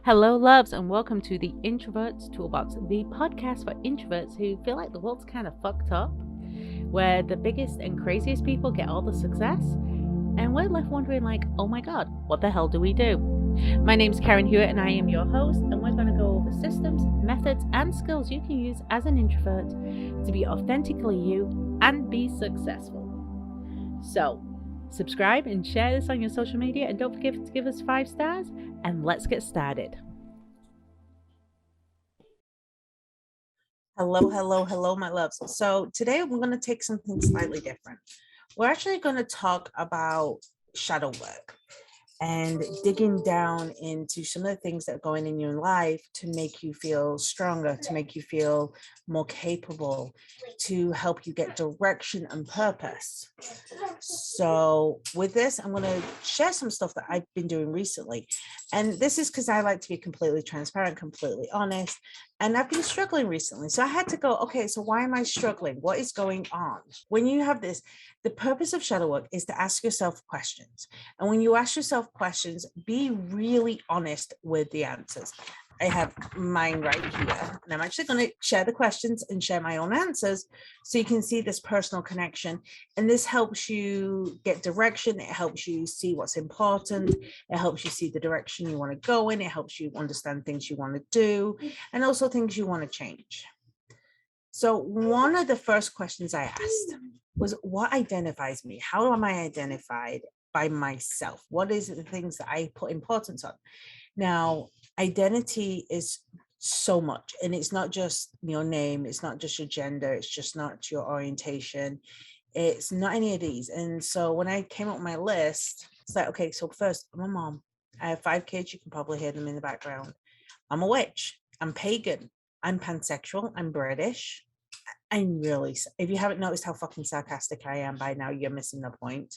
Hello, loves, and welcome to the Introverts Toolbox, the podcast for introverts who feel like the world's kind of fucked up, where the biggest and craziest people get all the success, and we're left wondering, like, oh my god, what the hell do we do? My name's Karen Hewitt, and I am your host, and we're going to go over systems, methods, and skills you can use as an introvert to be authentically you and be successful. So, subscribe and share this on your social media, and don't forget to give us 5 stars, and let's get started. Hello, my loves. So today we're going to take something slightly different. We're actually going to talk about shadow work and digging down into some of the things that are going in your life to make you feel stronger, to make you feel more capable, to help you get direction and purpose. So with this, I'm going to share some stuff that I've been doing recently. And this is because I like to be completely transparent, completely honest. And I've been struggling recently. So I had to go, okay, so why am I struggling? What is going on? When you have this, the purpose of shadow work is to ask yourself questions. And when you ask yourself questions, be really honest with the answers. I have mine right here, and I'm actually going to share the questions and share my own answers so you can see this personal connection. And this helps you get direction. It helps you see what's important. It helps you see the direction you want to go in. It helps you understand things you want to do and also things you want to change. So one of the first questions I asked was, what identifies me? How am I identified by myself? What is the things that I put importance on? Now, identity is so much, and it's not just your name, it's not just your gender, it's just not your orientation, it's not any of these. And so when I came up with my list, it's like, okay, so first, I'm a mom. I have 5 kids. You can probably hear them in the background. I'm a witch. I'm pagan. I'm pansexual. I'm British. I'm really, if you haven't noticed how fucking sarcastic I am by now, you're missing the point.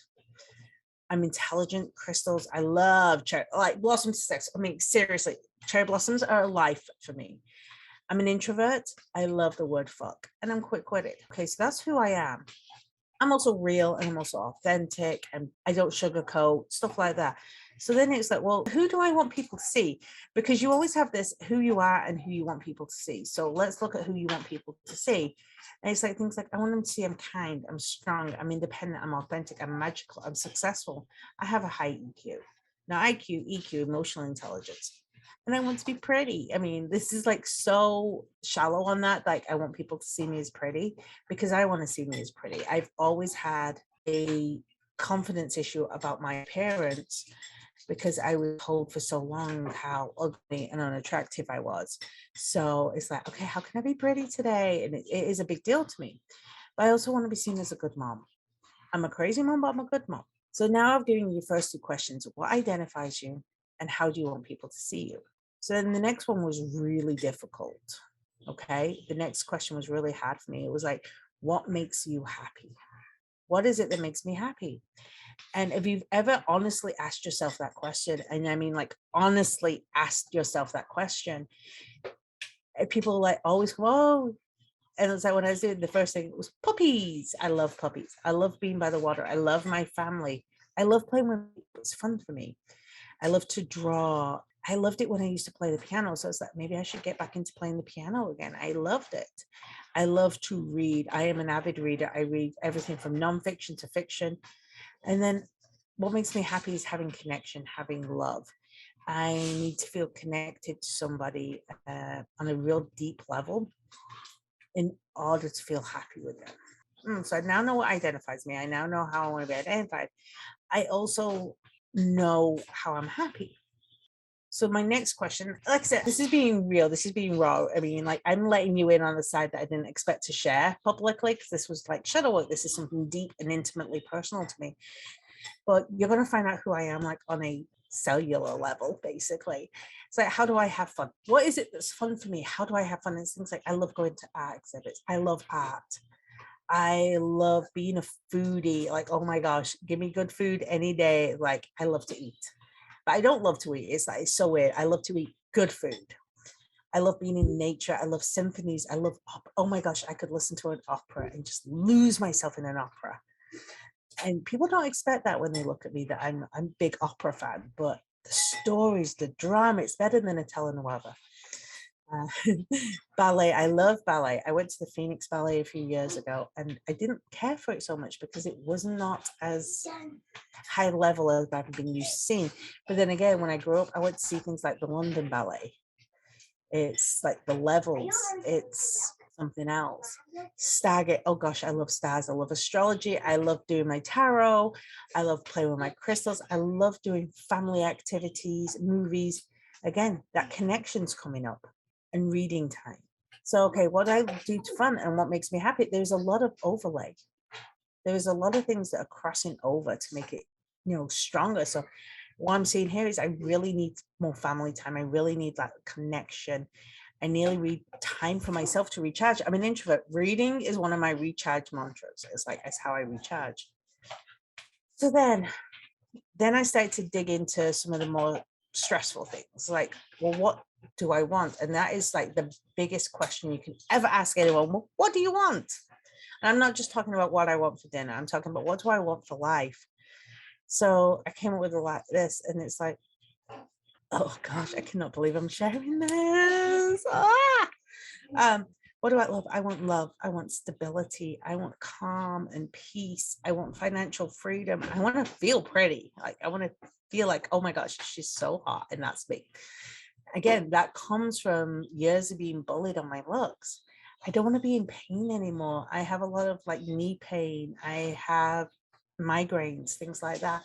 I'm intelligent, crystals. I love cherry, like blossoms to sex. I mean, seriously, cherry blossoms are life for me. I'm an introvert. I love the word fuck, and I'm quick-witted. Okay, so that's who I am. I'm also real, and I'm also authentic, and I don't sugarcoat, stuff like that. So then it's like, well, who do I want people to see? Because you always have this who you are and who you want people to see. So let's look at who you want people to see. And it's like things like, I want them to see I'm kind, I'm strong, I'm independent, I'm authentic, I'm magical, I'm successful. I have a high EQ. Now, IQ, EQ, emotional intelligence. And I want to be pretty. I mean, this is like so shallow on that. Like, I want people to see me as pretty because I want to see me as pretty. I've always had a confidence issue about my appearance because I was told for so long how ugly and unattractive I was. So it's like, okay, how can I be pretty today? And it is a big deal to me. But I also want to be seen as a good mom. I'm a crazy mom, but I'm a good mom. So now I've given you the first 2 questions. What identifies you and how do you want people to see you? So then the next one was really difficult. Okay. The next question was really hard for me. It was like, what makes you happy? What is it that makes me happy? And if you've ever honestly asked yourself that question, and I mean, like, honestly asked yourself that question, people like always go, oh, and it's like when I was doing the first thing, it was puppies. I love puppies. I love being by the water. I love my family. I love playing with people. It's fun for me. I love to draw. I loved it when I used to play the piano. So it's like, maybe I should get back into playing the piano again. I loved it. I love to read. I am an avid reader. I read everything from nonfiction to fiction. And then what makes me happy is having connection, having love. I need to feel connected to somebody on a real deep level in order to feel happy with them. So I now know what identifies me. I now know how I want to be identified. I also know how I'm happy. So my next question, like I said, this is being real. This is being raw. I mean, like, I'm letting you in on the side that I didn't expect to share publicly because this was like shadow work. This is something deep and intimately personal to me. But you're going to find out who I am, like, on a cellular level, basically. It's like, how do I have fun? What is it that's fun for me? How do I have fun? It's things like, I love going to art exhibits. I love art. I love being a foodie. Like, oh my gosh, give me good food any day. Like, I love to eat. But I don't love to eat. It's like, it's so weird. I love to eat good food. I love being in nature. I love symphonies. I love opera. Oh my gosh, I could listen to an opera and just lose myself in an opera. And people don't expect that when they look at me, that I'm a big opera fan, but the stories, the drama. It's better than a telenovela. Ballet. I love ballet. I went to the Phoenix Ballet a few years ago, and I didn't care for it so much because it was not as high level as I've been used to seeing. But then again, when I grew up, I went to see things like the London Ballet. It's like the levels. It's something else. Stargate. Oh gosh, I love stars. I love astrology. I love doing my tarot. I love playing with my crystals. I love doing family activities, movies. Again, that connection's coming up, and reading time. So, okay, what I do to fun and what makes me happy, there's a lot of overlay. There's a lot of things that are crossing over to make it, stronger. So what I'm saying here is I really need more family time. I really need that connection. I nearly need time for myself to recharge. I'm an introvert. Reading is one of my recharge mantras. It's how I recharge. So then I started to dig into some of the more stressful things, like, well, what do I want? And that is like the biggest question you can ever ask anyone. Well, what do you want? And I'm not just talking about what I want for dinner. I'm talking about what do I want for life? So I came up with a lot of this, and it's like, oh gosh, I cannot believe I'm sharing this. What do I love? I want love. I want stability. I want calm and peace. I want financial freedom. I want to feel pretty. Like I want to feel like, oh my gosh, she's so hot, and that's me. Again, that comes from years of being bullied on my looks. I don't want to be in pain anymore. I have a lot of like knee pain. I have migraines, things like that.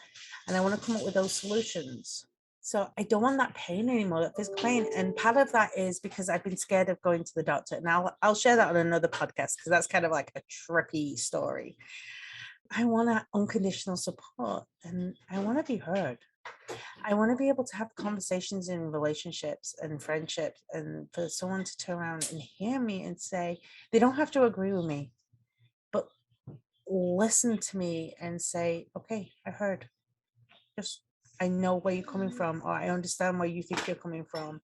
And I want to come up with those solutions. So I don't want that pain anymore, that physical pain. And part of that is because I've been scared of going to the doctor. Now I'll share that on another podcast because that's kind of like a trippy story. I want that unconditional support, and I want to be heard. I want to be able to have conversations in relationships and friendships, and for someone to turn around and hear me and say, they don't have to agree with me, but listen to me and say, okay, I heard. Just, I know where you're coming from, or I understand where you think you're coming from.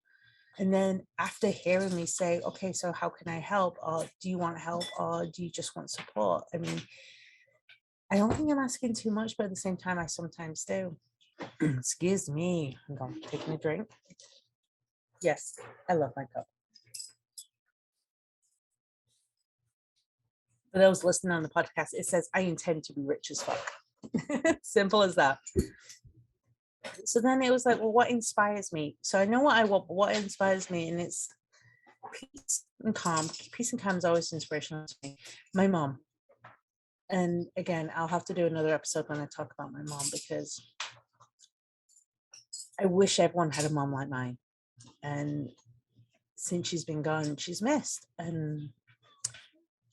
And then after hearing me say, okay, so how can I help? Or do you want help? Or do you just want support? I mean, I don't think I'm asking too much, but at the same time, I sometimes do. Excuse me. I'm going to take a drink. Yes, I love my cup. For those listening on the podcast, it says, I intend to be rich as fuck. Simple as that. So then it was like, well, what inspires me? So I know what I want, but what inspires me? And it's peace and calm. Peace and calm is always inspirational to me. My mom. And again, I'll have to do another episode when I talk about my mom, because I wish everyone had a mom like mine. And since she's been gone, she's missed. And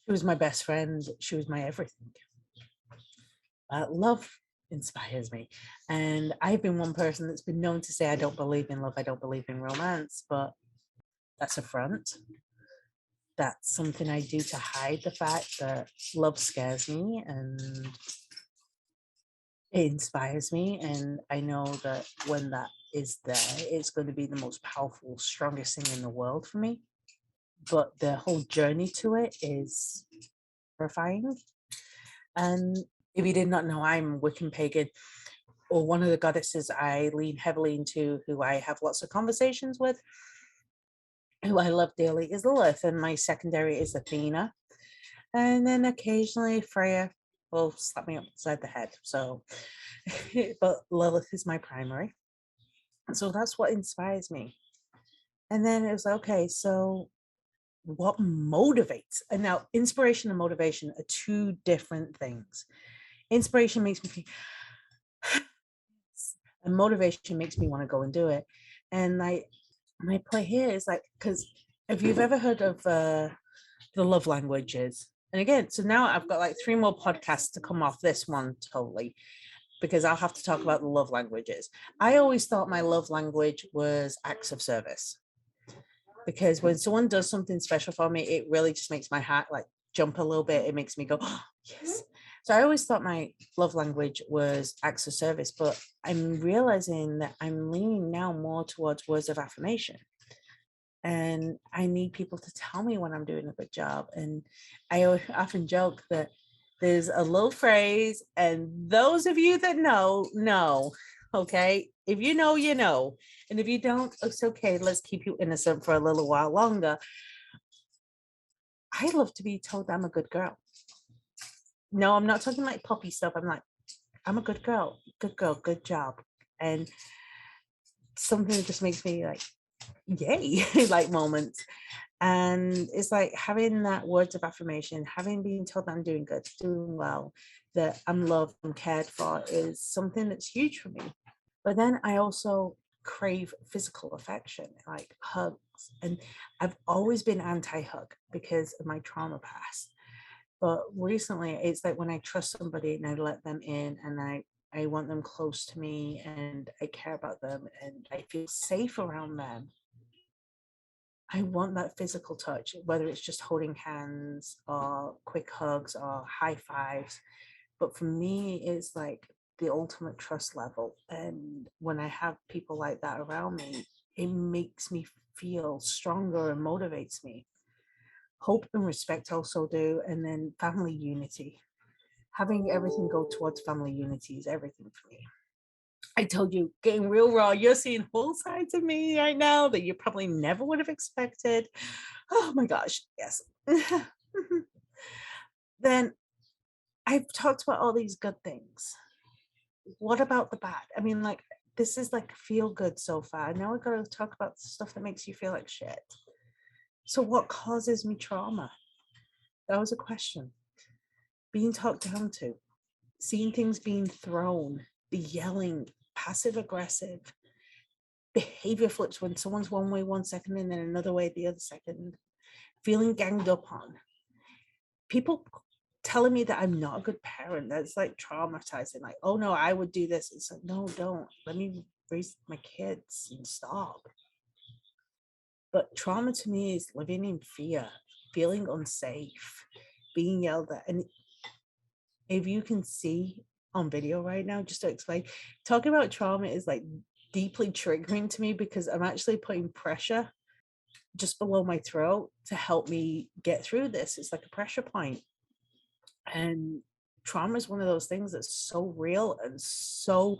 she was my best friend. She was my everything. Love inspires me. And I've been one person that's been known to say, I don't believe in love. I don't believe in romance, but that's a front. That's something I do to hide the fact that love scares me and it inspires me. And I know that when that is there, it's going to be the most powerful, strongest thing in the world for me. But the whole journey to it is terrifying. And if you did not know, I'm Wiccan pagan, or one of the goddesses I lean heavily into, who I have lots of conversations with, who I love dearly, is Lilith, and my secondary is Athena. And then occasionally Freya will slap me upside the head. So, but Lilith is my primary. So that's what inspires me. And then it was like, okay, so what motivates? And now inspiration and motivation are two different things. Inspiration makes me feel, and motivation makes me want to go and do it. And my play here is like, because if you've ever heard of the love languages, and again, so now I've got like 3 more podcasts to come off this one totally, because I'll have to talk about the love languages. I always thought my love language was acts of service, because when someone does something special for me, it really just makes my heart like jump a little bit. It makes me go, oh, yes. So I always thought my love language was acts of service, but I'm realizing that I'm leaning now more towards words of affirmation. And I need people to tell me when I'm doing a good job. And I often joke that there's a little phrase, and those of you that know, Okay. If you know, you know. And if you don't, it's okay. Let's keep you innocent for a little while longer. I love to be told I'm a good girl. No, I'm not talking like puppy stuff. I'm like, I'm a good girl, good job. And something that just makes me like, yay, like moments. And it's like having that words of affirmation, having been told that I'm doing good, doing well, that I'm loved, I'm cared for is something that's huge for me. But then I also crave physical affection, like hugs. And I've always been anti hug because of my trauma past. But recently, it's like when I trust somebody and I let them in and I want them close to me and I care about them and I feel safe around them. I want that physical touch, whether it's just holding hands or quick hugs or high fives. But for me, it's like the ultimate trust level. And when I have people like that around me, it makes me feel stronger and motivates me. Hope and respect also do. And then family unity. Having everything go towards family unity is everything for me. I told you, getting real raw. You're seeing whole sides of me right now that you probably never would have expected. Oh my gosh, yes. Then I've talked about all these good things. What about the bad? I mean, like, this is like feel good so far. Now we're going to talk about the stuff that makes you feel like shit. So, what causes me trauma? That was a question. Being talked down to, seeing things being thrown, the yelling, passive aggressive, behavior flips when someone's one way 1 second and then another way the other second, feeling ganged up on, people telling me that I'm not a good parent. That's like traumatizing. Like, oh no, I would do this. It's like, no, don't. Let me raise my kids and stop. But trauma to me is living in fear, feeling unsafe, being yelled at. And if you can see on video right now, just to explain, talking about trauma is like deeply triggering to me because I'm actually putting pressure just below my throat to help me get through this. It's like a pressure point. And trauma is one of those things that's so real and so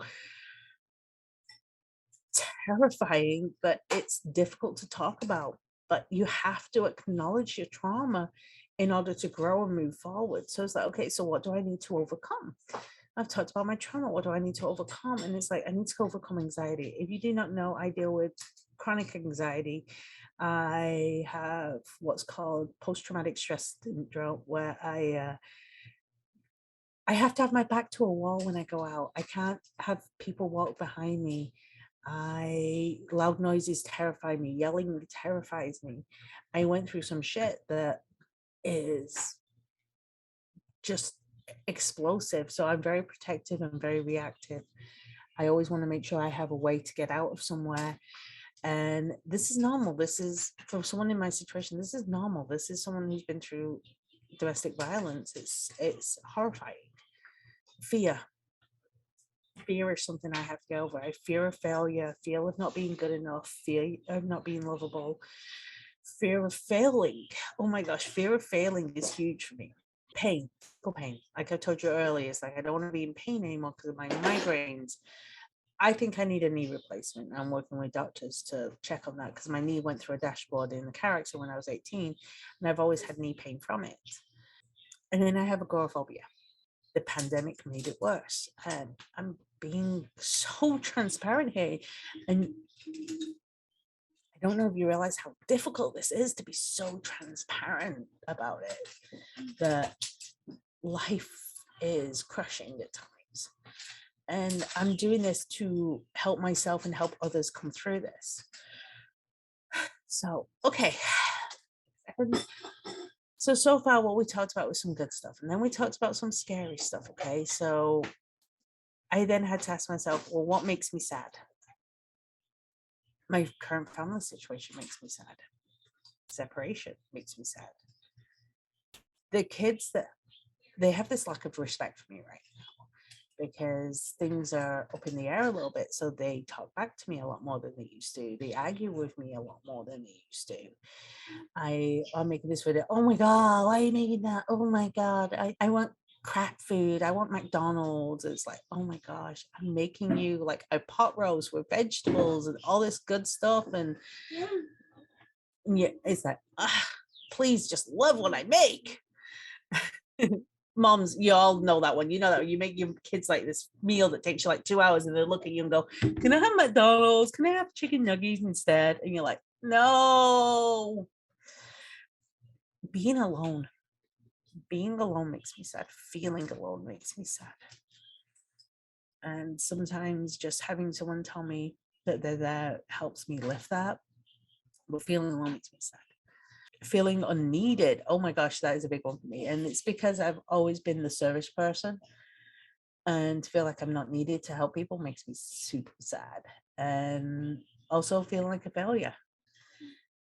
terrifying that it's difficult to talk about. But you have to acknowledge your trauma in order to grow and move forward. So it's like, okay, so what do I need to overcome? I've talked about my trauma. What do I need to overcome? And it's like, I need to overcome anxiety. If you do not know, I deal with chronic anxiety. I have what's called post-traumatic stress syndrome, where I have to have my back to a wall when I go out. I can't have people walk behind me. Loud noises terrify me. Yelling terrifies me. I went through some shit that is just explosive. So I'm very protective and very reactive. I always want to make sure I have a way to get out of somewhere. And this is normal. This is for someone in my situation. This is normal. This is someone who's been through domestic violence. It's horrifying. Fear. Fear is something I have to get over. I fear of failure, fear of not being good enough, fear of not being lovable, fear of failing. Oh my gosh, fear of failing is huge for me. Pain, physical pain. Like I told you earlier, it's like I don't want to be in pain anymore because of my migraines. I think I need a knee replacement. I'm working with doctors to check on that because my knee went through a dashboard in the car accident when I was 18, and I've always had knee pain from it. And then I have agoraphobia. The pandemic made it worse. And I'm being so transparent here. And I don't know if you realize how difficult this is to be so transparent about it. That life is crushing at times. And I'm doing this to help myself and help others come through this. So, okay. So far, what we talked about was some good stuff. And then we talked about some scary stuff. Okay. So I then had to ask myself, well, what makes me sad? My current family situation makes me sad. Separation makes me sad. The kids that they have this lack of respect for me right now because things are up in the air a little bit. So they talk back to me a lot more than they used to. They argue with me a lot more than they used to. I'm making this video. Oh my God, why are you making that? Oh my God. I want crap food. I want McDonald's. It's like, oh my gosh, I'm making you like a pot roast with vegetables and all this good stuff. And yeah, it's like, please just love what I make. Moms, you all know that one. You know that you make your kids like this meal that takes you like 2 hours, and they look at you and go, "Can I have McDonald's? Can I have chicken nuggets instead?" And you're like, "No." Being alone makes me sad. Feeling alone makes me sad. And sometimes just having someone tell me that they're there helps me lift that. But feeling alone makes me sad. Feeling unneeded. Oh my gosh, that is a big one for me. And it's because I've always been the service person, and feel like I'm not needed to help people makes me super sad. And also feeling like a failure.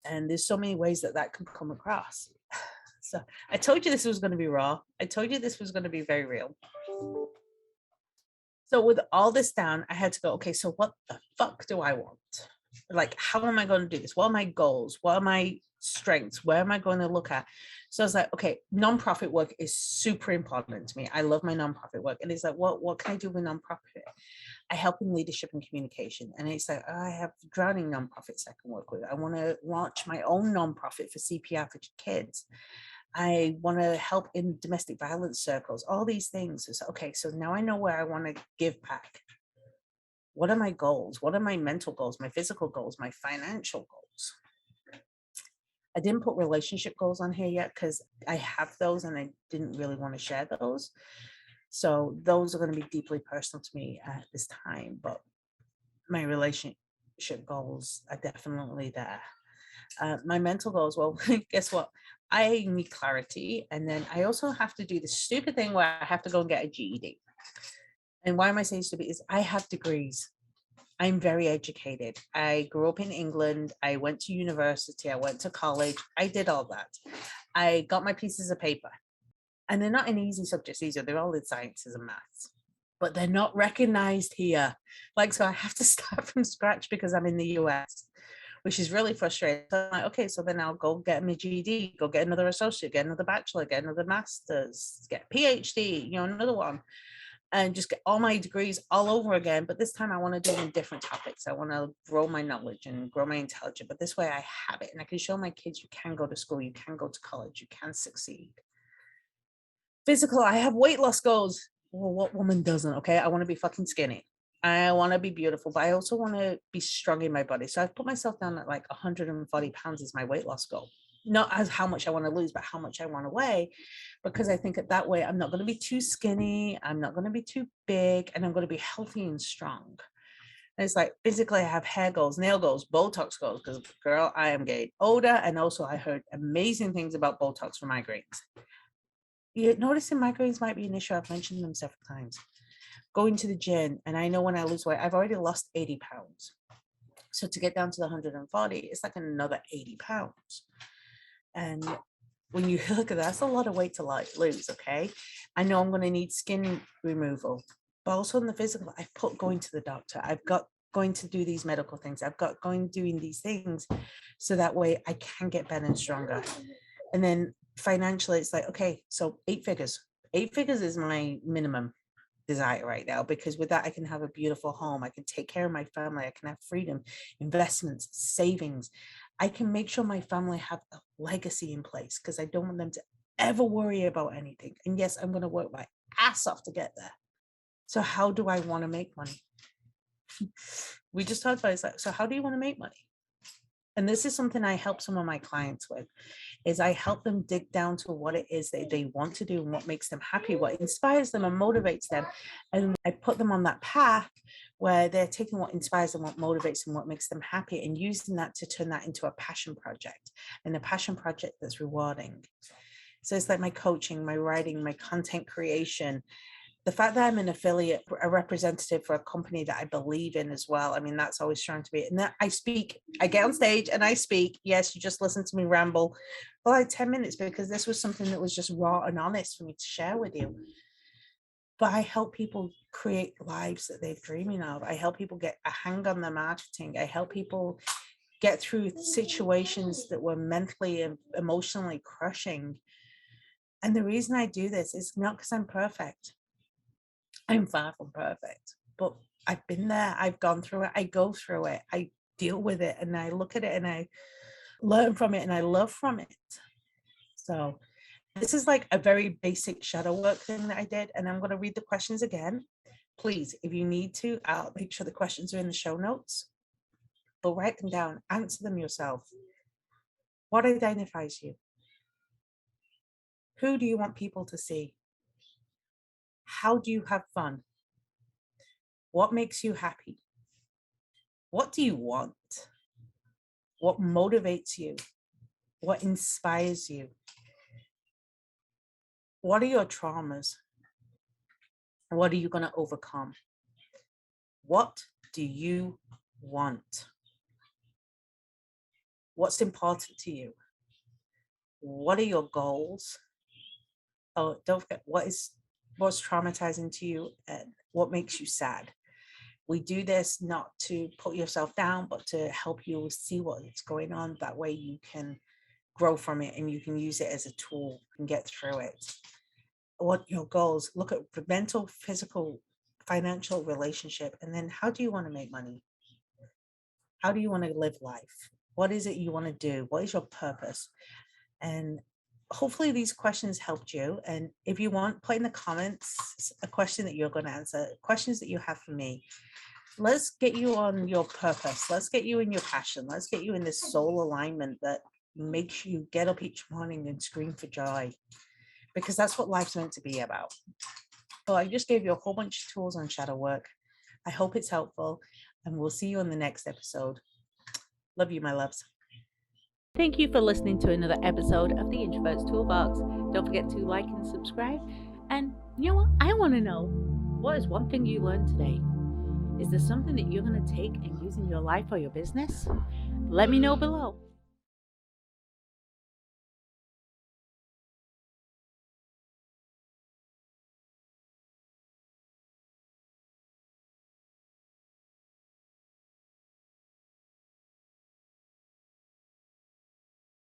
And there's so many ways that that can come across. So I told you this was going to be raw. I told you this was going to be very real. So with all this down, I had to go, okay, so what the fuck do I want? Like, how am I going to do this? What are my goals? What are my strengths? Where am I going to look at? So I was like, okay, nonprofit work is super important to me. I love my nonprofit work. And it's like, what can I do with nonprofit? I help in leadership and communication. And it's like, I have drowning nonprofits I can work with. I want to launch my own nonprofit for CPR for kids. I want to help in domestic violence circles, all these things. It's okay, so now I know where I want to give back. What are my goals? What are my mental goals, my physical goals, my financial goals? I didn't put relationship goals on here yet because I have those and I didn't really want to share those. So those are going to be deeply personal to me at this time. But my relationship goals are definitely there. My mental goals, well, guess what? I need clarity. And then I also have to do the stupid thing where I have to go and get a GED. And why am I saying stupid? Is I have degrees. I'm very educated. I grew up in England. I went to university. I went to college. I did all that. I got my pieces of paper. And they're not in easy subjects either. They're all in sciences and maths. But they're not recognized here. Like, so I have to start from scratch because I'm in the US, which is really frustrating. So I'm like, okay, so then I'll go get my GED, go get another associate, get another bachelor, get another master's, get PhD, another one, and just get all my degrees all over again. But this time I want to do it in different topics. I want to grow my knowledge and grow my intelligence. But this way I have it and I can show my kids you can go to school, you can go to college, you can succeed. Physical, I have weight loss goals. Well, what woman doesn't? Okay, I want to be fucking skinny. I want to be beautiful, but I also want to be strong in my body. So I've put myself down at like 140 pounds is my weight loss goal. Not as how much I want to lose, but how much I want to weigh, because I think that way I'm not going to be too skinny. I'm not going to be too big, and I'm going to be healthy and strong. And it's like physically, I have hair goals, nail goals, Botox goals, because girl, I am getting older. And also I heard amazing things about Botox for migraines. You're noticing migraines might be an issue. I've mentioned them several times. Going to the gym, and I know when I lose weight, I've already lost 80 pounds. So to get down to the 140, it's like another 80 pounds. And when you look at that, that's a lot of weight to lose, okay? I know I'm going to need skin removal, but also in the physical, I've put going to the doctor. I've got going to do these medical things. I've got going doing these things so that way I can get better and stronger. And then financially, it's like, okay, so 8 figures. 8 figures is my minimum desire right now, because with that I can have a beautiful home, I can take care of my family, I can have freedom, investments, savings. I can make sure my family have a legacy in place because I don't want them to ever worry about anything. And yes, I'm going to work my ass off to get there. So how do I want to make money? We just talked about it. It's like, so how do you want to make money? And this is something I help some of my clients with, is I help them dig down to what it is that they want to do and what makes them happy, what inspires them and motivates them. And I put them on that path where they're taking what inspires them, what motivates them, what makes them happy, and using that to turn that into a passion project, and a passion project that's rewarding. So it's like my coaching, my writing, my content creation, the fact that I'm an affiliate, a representative for a company that I believe in as well. I mean, that's always trying to be, and that I speak, I get on stage and I speak. Yes, you just listen to me ramble for like 10 minutes because this was something that was just raw and honest for me to share with you. But I help people create lives that they're dreaming of. I help people get a hang on their marketing. I help people get through situations that were mentally and emotionally crushing. And the reason I do this is not because I'm perfect. I'm far from perfect, but I've been there. I've gone through it. I go through it. I deal with it and I look at it and I learn from it and I love from it. So this is like a very basic shadow work thing that I did. And I'm going to read the questions again. Please, if you need to, I'll make sure the questions are in the show notes. But write them down, answer them yourself. What identifies you? Who do you want people to see? How do you have fun? What makes you happy? What do you want? What motivates you? What inspires you? What are your traumas? What are you going to overcome? What do you want? What's important to you? What are your goals? Oh, don't forget, what's traumatizing to you and what makes you sad? We do this not to put yourself down, but to help you see what's going on. That way you can grow from it and you can use it as a tool and get through it. What your goals? Look at the mental, physical, financial, relationship, and then how do you want to make money? How do you want to live life? What is it you want to do? What is your purpose? And hopefully these questions helped you. And if you want, put in the comments a question that you're going to answer, questions that you have for me. Let's get you on your purpose. Let's get you in your passion. Let's get you in this soul alignment that makes you get up each morning and scream for joy, because that's what life's meant to be about. So I just gave you a whole bunch of tools on shadow work. I hope it's helpful, and we'll see you on the next episode. Love you, my loves. Thank you for listening to another episode of the Introvert's Toolbox. Don't forget to like and subscribe. And you know what? I want to know, what is one thing you learned today? Is there something that you're going to take and use in your life or your business? Let me know below.